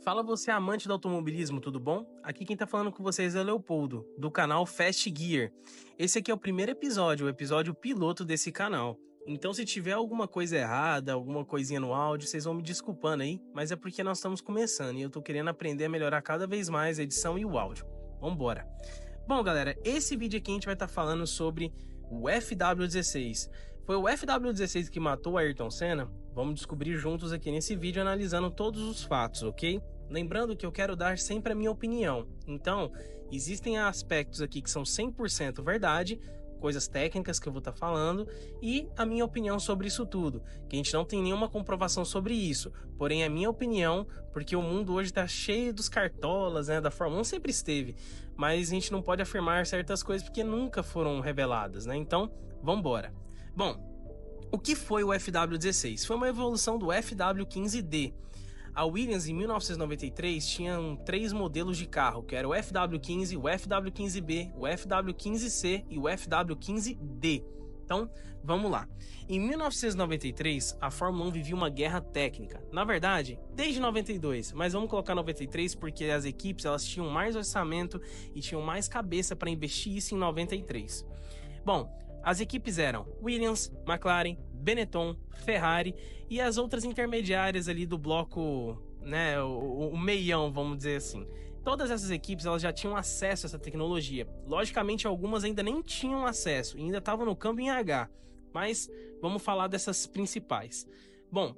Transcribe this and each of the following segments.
Fala você amante do automobilismo, tudo bom? Aqui quem tá falando com vocês é o Leopoldo, do canal Fast Gear. Esse aqui é o primeiro episódio, o episódio piloto desse canal. Então se tiver alguma coisa errada, alguma coisinha no áudio, vocês vão me desculpando aí, mas é porque nós estamos começando e eu tô querendo aprender a melhorar cada vez mais a edição e o áudio. Vambora! Bom galera, esse vídeo aqui a gente vai estar falando sobre o FW16. Foi o FW16 que matou o Ayrton Senna? Vamos descobrir juntos aqui nesse vídeo analisando todos os fatos, ok? Lembrando que eu quero dar sempre a minha opinião, então existem aspectos aqui que são 100% verdade, coisas técnicas que eu vou estar falando, e a minha opinião sobre isso tudo, que a gente não tem nenhuma comprovação sobre isso, porém é a minha opinião, porque o mundo hoje está cheio dos cartolas, né, da Fórmula 1 sempre esteve, mas a gente não pode afirmar certas coisas porque nunca foram reveladas, né, então vambora. Bom, o que foi o FW16? Foi uma evolução do FW15D. A Williams, em 1993, tinha 3 modelos de carro, que era o FW15, o FW15B, o FW15C e o FW15D. Então, vamos lá. Em 1993, a Fórmula 1 vivia uma guerra técnica. Na verdade, desde 92, mas vamos colocar 93 porque as equipes elas tinham mais orçamento e tinham mais cabeça para investir isso em 93. Bom, as equipes eram Williams, McLaren, Benetton, Ferrari e as outras intermediárias ali do bloco, né, o meião, vamos dizer assim. Todas essas equipes elas já tinham acesso a essa tecnologia. Logicamente, algumas ainda nem tinham acesso, ainda estavam no câmbio em H, mas vamos falar dessas principais. Bom,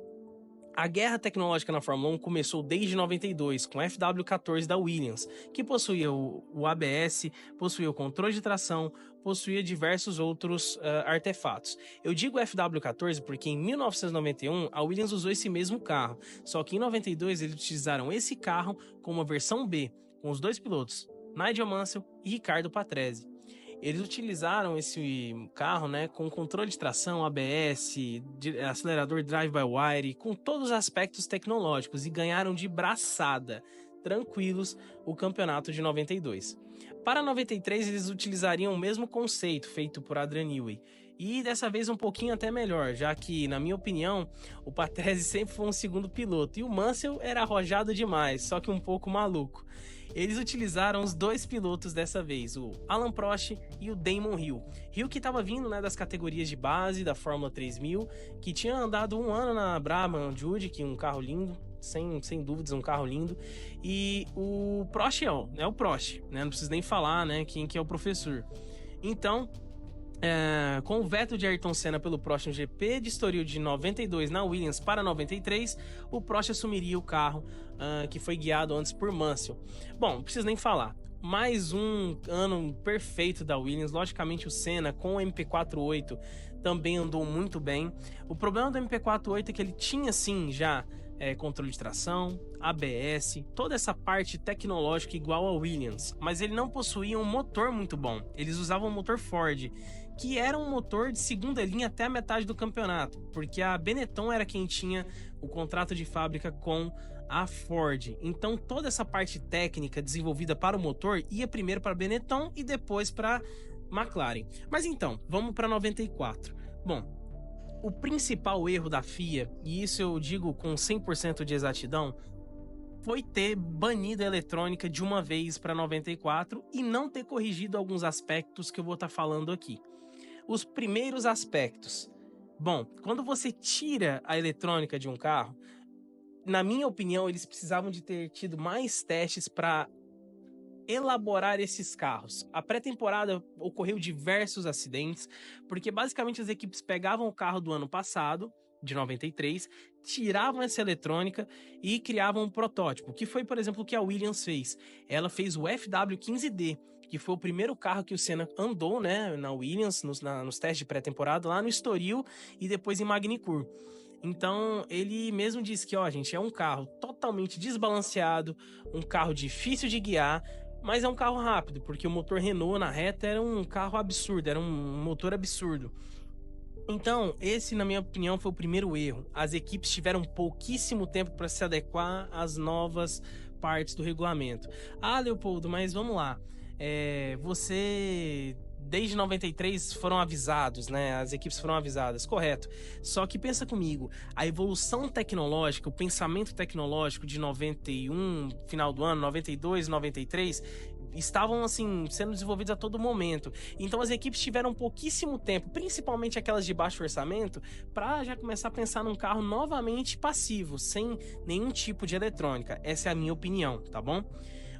a guerra tecnológica na Fórmula 1 começou desde 92, com o FW14 da Williams, que possuía o ABS, possuía o controle de tração, possuía diversos outros artefatos. Eu digo FW14 porque em 1991 a Williams usou esse mesmo carro, só que em 92 eles utilizaram esse carro com uma versão B, com os 2 pilotos, Nigel Mansell e Riccardo Patrese. Eles utilizaram esse carro, né, com controle de tração, ABS, acelerador drive-by-wire, com todos os aspectos tecnológicos e ganharam de braçada, tranquilos, o campeonato de 92. Para 93 eles utilizariam o mesmo conceito feito por Adrian Newey, e dessa vez um pouquinho até melhor, já que, na minha opinião, o Patrese sempre foi um segundo piloto e o Mansell era arrojado demais, só que um pouco maluco. Eles utilizaram os 2 pilotos dessa vez, o Alain Prost e o Damon Hill. Hill que estava vindo, né, das categorias de base da Fórmula 3000, que tinha andado 1 ano na Brabham Jude, que é um carro lindo, sem dúvidas, um carro lindo. E o Prost é o Prost, né, não preciso nem falar, né, quem que é o professor. Então, com o veto de Ayrton Senna pelo Prost no GP de Estoril de 92 na Williams para 93, o Prost assumiria o carro que foi guiado antes por Mansell. Bom, não preciso nem falar. Mais um ano perfeito da Williams. Logicamente o Senna com o MP48 também andou muito bem. O problema do MP48 é que ele tinha sim já controle de tração, ABS, toda essa parte tecnológica igual a Williams, mas ele não possuía um motor muito bom. Eles usavam um motor Ford, que era um motor de segunda linha até a metade do campeonato, porque a Benetton era quem tinha o contrato de fábrica com a Ford. Então toda essa parte técnica desenvolvida para o motor ia primeiro para a Benetton e depois para McLaren. Mas então, vamos para 94. Bom, o principal erro da FIA, e isso eu digo com 100% de exatidão, foi ter banido a eletrônica de uma vez para 94 e não ter corrigido alguns aspectos que eu vou estar falando aqui. Os primeiros aspectos. Bom, quando você tira a eletrônica de um carro, na minha opinião, eles precisavam de ter tido mais testes para elaborar esses carros. A pré-temporada ocorreu diversos acidentes, porque basicamente as equipes pegavam o carro do ano passado, de 93, tiravam essa eletrônica e criavam um protótipo, que foi, por exemplo, o que a Williams fez. Ela fez o FW15D, que foi o primeiro carro que o Senna andou, né, na Williams, nos testes de pré-temporada, lá no Estoril e depois em Magny-Cours. Então, ele mesmo disse que, gente, é um carro totalmente desbalanceado, um carro difícil de guiar, mas é um carro rápido, porque o motor Renault na reta era um carro absurdo, era um motor absurdo. Então, esse, na minha opinião, foi o primeiro erro. As equipes tiveram pouquíssimo tempo para se adequar às novas partes do regulamento. Ah, Leopoldo, mas vamos lá. Você desde 93 foram avisados, né? As equipes foram avisadas, correto. Só que pensa comigo, a evolução tecnológica, o pensamento tecnológico de 91, final do ano, 92, 93, estavam assim sendo desenvolvidos a todo momento. Então as equipes tiveram pouquíssimo tempo, principalmente aquelas de baixo orçamento, para já começar a pensar num carro novamente passivo, sem nenhum tipo de eletrônica. Essa é a minha opinião, tá bom?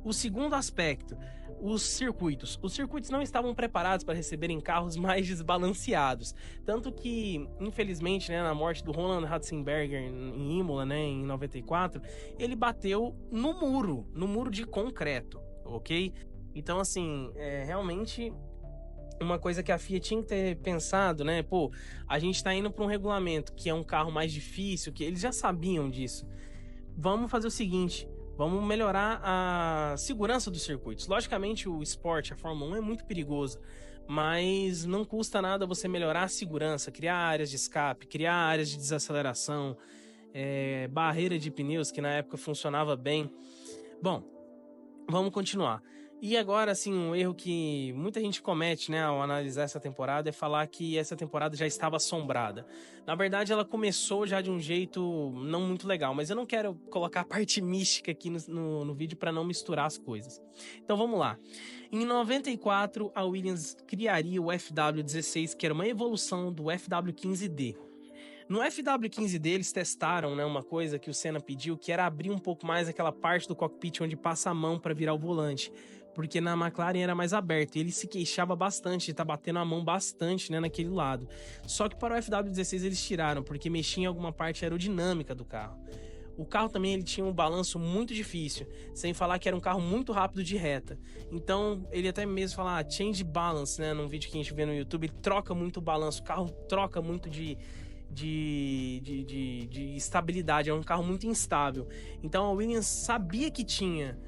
O segundo aspecto, os circuitos. Os circuitos não estavam preparados para receberem carros mais desbalanceados. Tanto que, infelizmente, né, na morte do Roland Ratzenberger em Imola, né, em 94, ele bateu no muro de concreto, ok? Então, assim, realmente uma coisa que a FIA tinha que ter pensado, né? Pô, a gente tá indo para um regulamento que é um carro mais difícil, que eles já sabiam disso. Vamos fazer o seguinte, vamos melhorar a segurança dos circuitos. Logicamente, o esporte, a Fórmula 1 é muito perigoso, mas não custa nada você melhorar a segurança, criar áreas de escape, criar áreas de desaceleração, barreira de pneus, que na época funcionava bem. Bom, vamos continuar. E agora, assim, um erro que muita gente comete, né, ao analisar essa temporada é falar que essa temporada já estava assombrada. Na verdade, ela começou já de um jeito não muito legal, mas eu não quero colocar a parte mística aqui no vídeo para não misturar as coisas. Então vamos lá. Em 94, a Williams criaria o FW16, que era uma evolução do FW15D. No FW15D eles testaram, né, uma coisa que o Senna pediu, que era abrir um pouco mais aquela parte do cockpit onde passa a mão para virar o volante, porque na McLaren era mais aberto e ele se queixava bastante de estar batendo a mão bastante, né, naquele lado. Só que para o FW16 eles tiraram, porque mexia em alguma parte aerodinâmica do carro. O carro também ele tinha um balanço muito difícil, sem falar que era um carro muito rápido de reta. Então ele até mesmo fala change balance, né, num vídeo que a gente vê no YouTube, ele troca muito o balanço, o carro troca muito de estabilidade, é um carro muito instável. Então a Williams sabia que tinha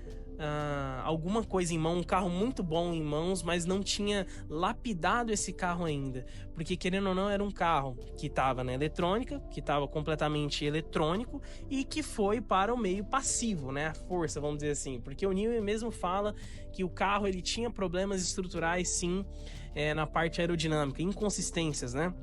alguma coisa em mão, um carro muito bom em mãos, mas não tinha lapidado esse carro ainda, porque querendo ou não era um carro que estava na eletrônica, que estava completamente eletrônico e que foi para o meio passivo, né, a força, vamos dizer assim, porque o Newey mesmo fala que o carro ele tinha problemas estruturais sim, na parte aerodinâmica, inconsistências, né,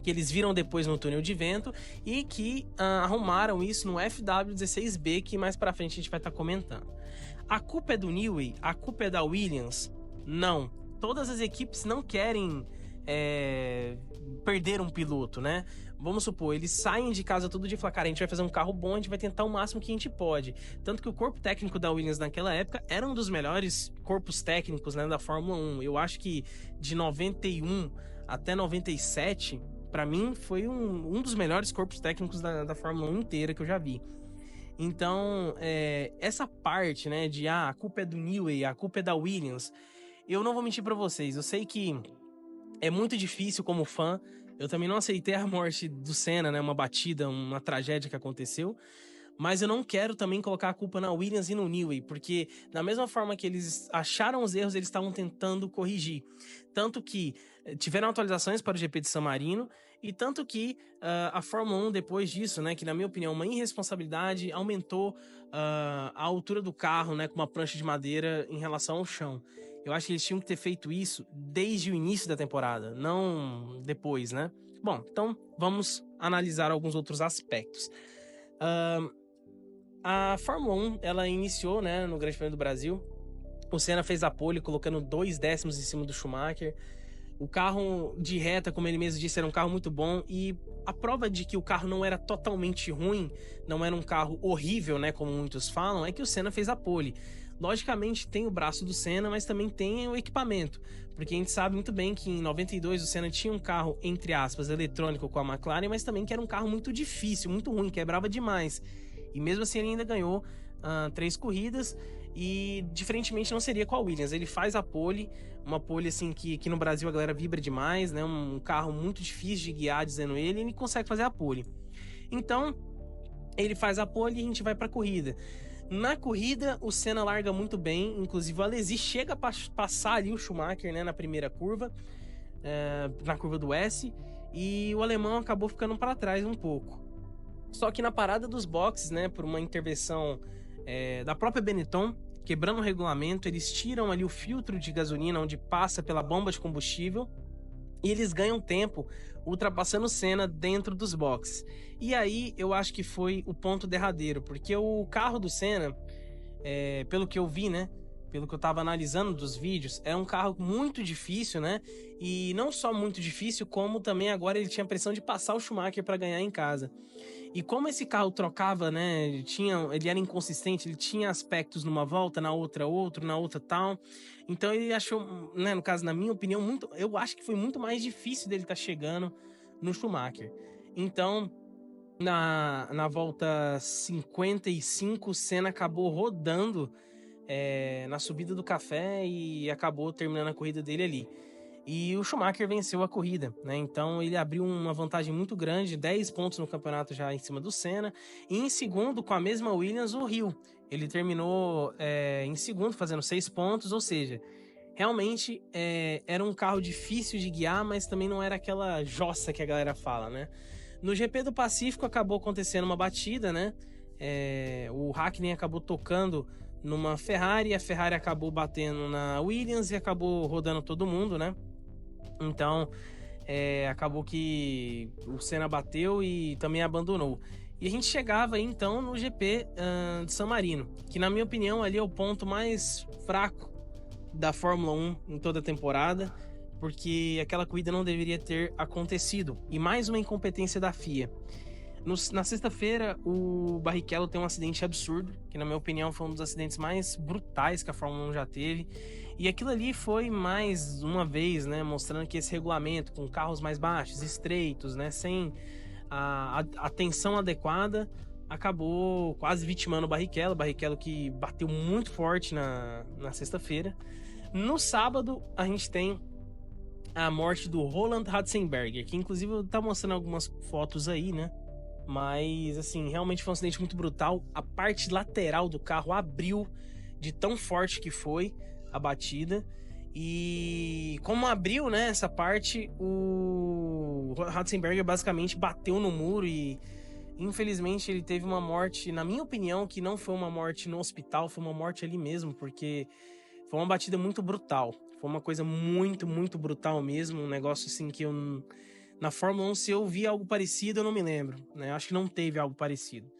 que eles viram depois no túnel de vento e que arrumaram isso no FW16B, que mais pra frente a gente vai estar comentando. A culpa é do Newey? A culpa é da Williams? Não. Todas as equipes não querem perder um piloto, né? Vamos supor, eles saem de casa todo dia e falam, cara, a gente vai fazer um carro bom, a gente vai tentar o máximo que a gente pode. Tanto que o corpo técnico da Williams naquela época era um dos melhores corpos técnicos, né, da Fórmula 1. Eu acho que de 91 até 97... para mim, foi um dos melhores corpos técnicos da Fórmula 1 inteira que eu já vi. Então, essa parte, né, de a culpa é do Newey, a culpa é da Williams, eu não vou mentir pra vocês. Eu sei que é muito difícil como fã. Eu também não aceitei a morte do Senna, né, uma batida, uma tragédia que aconteceu. Mas eu não quero também colocar a culpa na Williams e no Newey, porque da mesma forma que eles acharam os erros, eles estavam tentando corrigir. Tanto que tiveram atualizações para o GP de San Marino, e tanto que a Fórmula 1, depois disso, né, que na minha opinião, uma irresponsabilidade, aumentou a altura do carro, né, com uma prancha de madeira em relação ao chão. Eu acho que eles tinham que ter feito isso desde o início da temporada, não depois, né? Bom, então vamos analisar alguns outros aspectos. A Fórmula 1, ela iniciou, né, no Grande Prêmio do Brasil. O Senna fez a pole, colocando 2 décimos em cima do Schumacher. O carro de reta, como ele mesmo disse, era um carro muito bom. E a prova de que o carro não era totalmente ruim, não era um carro horrível, né, como muitos falam, é que o Senna fez a pole. Logicamente tem o braço do Senna, mas também tem o equipamento. Porque a gente sabe muito bem que em 92 o Senna tinha um carro, entre aspas, eletrônico com a McLaren, mas também que era um carro muito difícil, muito ruim, quebrava demais. E mesmo assim ele ainda ganhou 3 corridas e diferentemente não seria com a Williams. Ele faz a pole, uma pole assim que no Brasil a galera vibra demais, né? Um carro muito difícil de guiar, dizendo ele, e ele consegue fazer a pole. Então ele faz a pole e a gente vai para a corrida. Na corrida o Senna larga muito bem, inclusive o Alesi chega a passar ali o Schumacher, né, na primeira curva, na curva do S, e o alemão acabou ficando para trás um pouco. Só que na parada dos boxes, né, por uma intervenção da própria Benetton, quebrando o regulamento, eles tiram ali o filtro de gasolina onde passa pela bomba de combustível e eles ganham tempo ultrapassando o Senna dentro dos boxes. E aí eu acho que foi o ponto derradeiro, porque o carro do Senna, pelo que eu vi, né? Pelo que eu tava analisando dos vídeos, é um carro muito difícil, né? E não só muito difícil, como também agora ele tinha a pressão de passar o Schumacher para ganhar em casa. E como esse carro trocava, né? Ele era inconsistente, ele tinha aspectos numa volta, na outra outro, na outra tal. Então ele achou, né, no caso, na minha opinião, eu acho que foi muito mais difícil dele estar chegando no Schumacher. Então, na volta 55, o Senna acabou rodando na subida do café e acabou terminando a corrida dele ali. E o Schumacher venceu a corrida, né? Então ele abriu uma vantagem muito grande, 10 pontos no campeonato já em cima do Senna. E em segundo, com a mesma Williams, o Hill. Ele terminou em segundo, fazendo 6 pontos, ou seja, realmente era um carro difícil de guiar, mas também não era aquela jossa que a galera fala, né? No GP do Pacífico acabou acontecendo uma batida, né? O Hakkinen acabou tocando numa Ferrari, a Ferrari acabou batendo na Williams e acabou rodando todo mundo, né? Então, acabou que o Senna bateu e também abandonou. E a gente chegava aí, então, no GP de San Marino, que na minha opinião ali é o ponto mais fraco da Fórmula 1 em toda a temporada, porque aquela corrida não deveria ter acontecido. E mais uma incompetência da FIA. Na sexta-feira, o Barrichello tem um acidente absurdo, que na minha opinião foi um dos acidentes mais brutais que a Fórmula 1 já teve. E aquilo ali foi mais uma vez, né, mostrando que esse regulamento com carros mais baixos, estreitos, né, sem a tensão adequada, acabou quase vitimando o Barrichello. Barrichello que bateu muito forte na sexta-feira. No sábado, a gente tem a morte do Roland Ratzenberger, que inclusive eu tá mostrando algumas fotos aí, né? Mas, assim, realmente foi um acidente muito brutal. A parte lateral do carro abriu de tão forte que foi a batida. E como abriu, né, essa parte, o Ratzenberger basicamente bateu no muro e, infelizmente, ele teve uma morte, na minha opinião, que não foi uma morte no hospital, foi uma morte ali mesmo, porque foi uma batida muito brutal. Foi uma coisa muito, muito brutal mesmo. Um negócio, assim, que eu... Na Fórmula 1, se eu vi algo parecido, eu não me lembro, né? Acho que não teve algo parecido.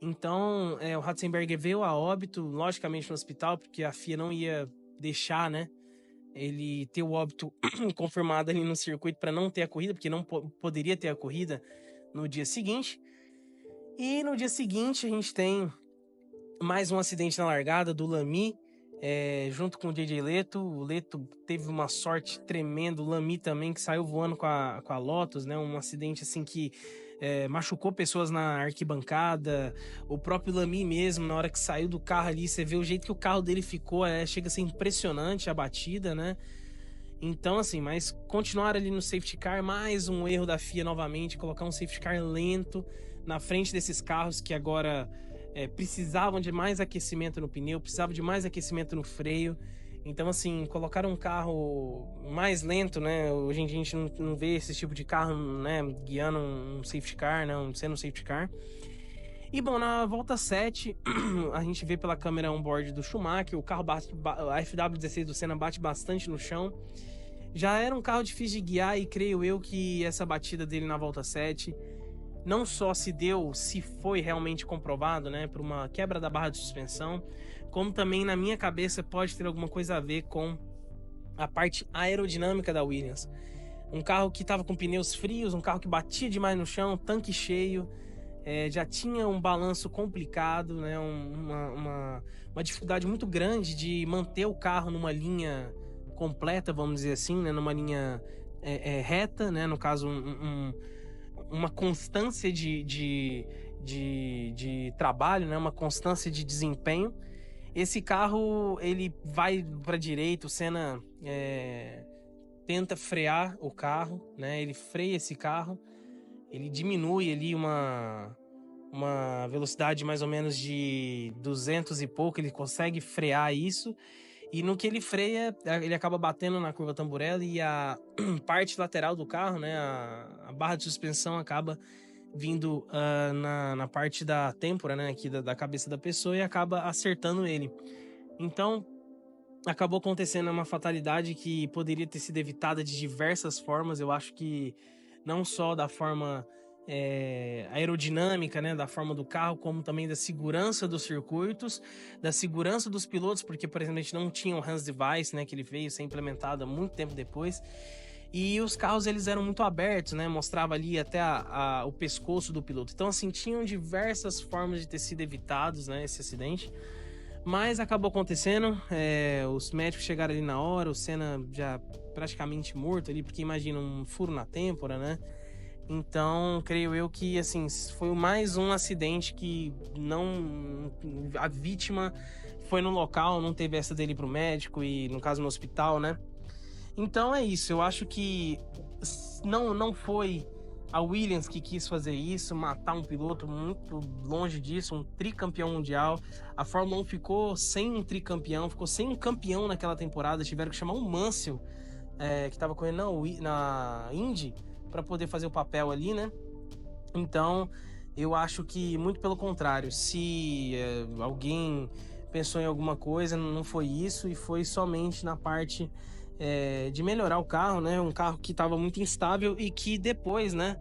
Então, o Ratzenberger veio a óbito, logicamente no hospital, porque a FIA não ia deixar, né, ele ter o óbito confirmado ali no circuito para não ter a corrida, porque não poderia ter a corrida no dia seguinte. E no dia seguinte a gente tem mais um acidente na largada do Lamy, junto com o JJ Leto. O Leto teve uma sorte tremenda, o Lamy também, que saiu voando com a Lotus, né? Um acidente assim que machucou pessoas na arquibancada. O próprio Lamy mesmo, na hora que saiu do carro ali, você vê o jeito que o carro dele ficou, chega a ser impressionante a batida, né? Então, assim, mas continuar ali no safety car, mais um erro da FIA novamente, colocar um safety car lento na frente desses carros que agora precisavam de mais aquecimento no pneu, precisavam de mais aquecimento no freio. Então, assim, colocar um carro mais lento, né? Hoje em dia a gente não vê esse tipo de carro, né, guiando um safety car, né, sendo um safety car. E, bom, na volta 7, a gente vê pela câmera on-board do Schumacher, o carro a FW16 do Senna bate bastante no chão. Já era um carro difícil de guiar e creio eu que essa batida dele na volta 7 não só se foi realmente comprovado, né, por uma quebra da barra de suspensão, como também na minha cabeça pode ter alguma coisa a ver com a parte aerodinâmica da Williams. Um carro que estava com pneus frios, um carro que batia demais no chão, tanque cheio, já tinha um balanço complicado, né, uma dificuldade muito grande de manter o carro numa linha completa, vamos dizer assim, né, numa linha reta, né, no caso uma constância de trabalho, né, uma constância de desempenho. Esse carro ele vai para a direita, o Senna tenta frear o carro, né, ele freia esse carro, ele diminui ali uma velocidade mais ou menos de 200 e pouco, ele consegue frear isso. E no que ele freia, ele acaba batendo na curva Tamburello e a parte lateral do carro, né, a barra de suspensão acaba vindo na parte da têmpora, né, aqui da cabeça da pessoa e acaba acertando ele. Então, acabou acontecendo uma fatalidade que poderia ter sido evitada de diversas formas. Eu acho que não só da forma aerodinâmica, né, da forma do carro, como também da segurança dos circuitos, da segurança dos pilotos, porque, por exemplo, a gente não tinha o Hans Device, né, que ele veio ser implementado há muito tempo depois. E os carros eles eram muito abertos, né? Mostrava ali até o pescoço do piloto. Então, assim, tinham diversas formas de ter sido evitados, né, esse acidente. Mas acabou acontecendo, os médicos chegaram ali na hora, o Senna já praticamente morto ali, porque imagina um furo na têmpora, né? Então, creio eu que, assim, foi mais um acidente que não... A vítima foi no local, não teve essa dele pro médico e, no caso, no hospital, né? Então é isso, eu acho que não foi a Williams que quis fazer isso, matar um piloto, muito longe disso, um tricampeão mundial. A Fórmula 1 ficou sem um tricampeão, ficou sem um campeão naquela temporada, tiveram que chamar o Mansell, que estava correndo na Indy, para poder fazer o papel ali, né? Então, eu acho que, muito pelo contrário, se alguém pensou em alguma coisa, não foi isso, e foi somente na parte de melhorar o carro, né? Um carro que estava muito instável e que depois, né?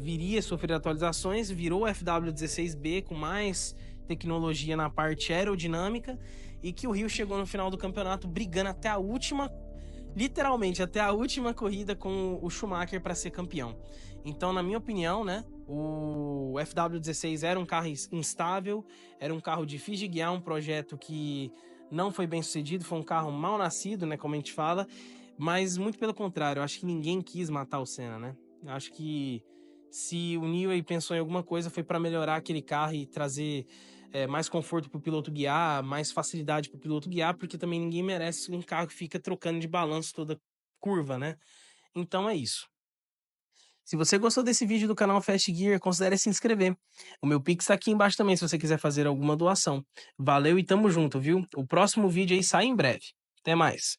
Viria a sofrer atualizações, virou o FW16B com mais tecnologia na parte aerodinâmica e que o Rio chegou no final do campeonato brigando até a última, literalmente até a última corrida com o Schumacher para ser campeão. Então, na minha opinião, né, o FW16 era um carro instável, era um carro difícil de guiar, um projeto que não foi bem sucedido, foi um carro mal nascido, né, como a gente fala, mas muito pelo contrário, eu acho que ninguém quis matar o Senna, né? Eu acho que se o Newey pensou em alguma coisa foi para melhorar aquele carro e trazer mais conforto para o piloto guiar, mais facilidade para o piloto guiar, porque também ninguém merece um carro que fica trocando de balanço toda curva, né? Então é isso. Se você gostou desse vídeo do canal Fast Gear, considere se inscrever. O meu Pix tá aqui embaixo também, se você quiser fazer alguma doação. Valeu e tamo junto, viu? O próximo vídeo aí sai em breve. Até mais.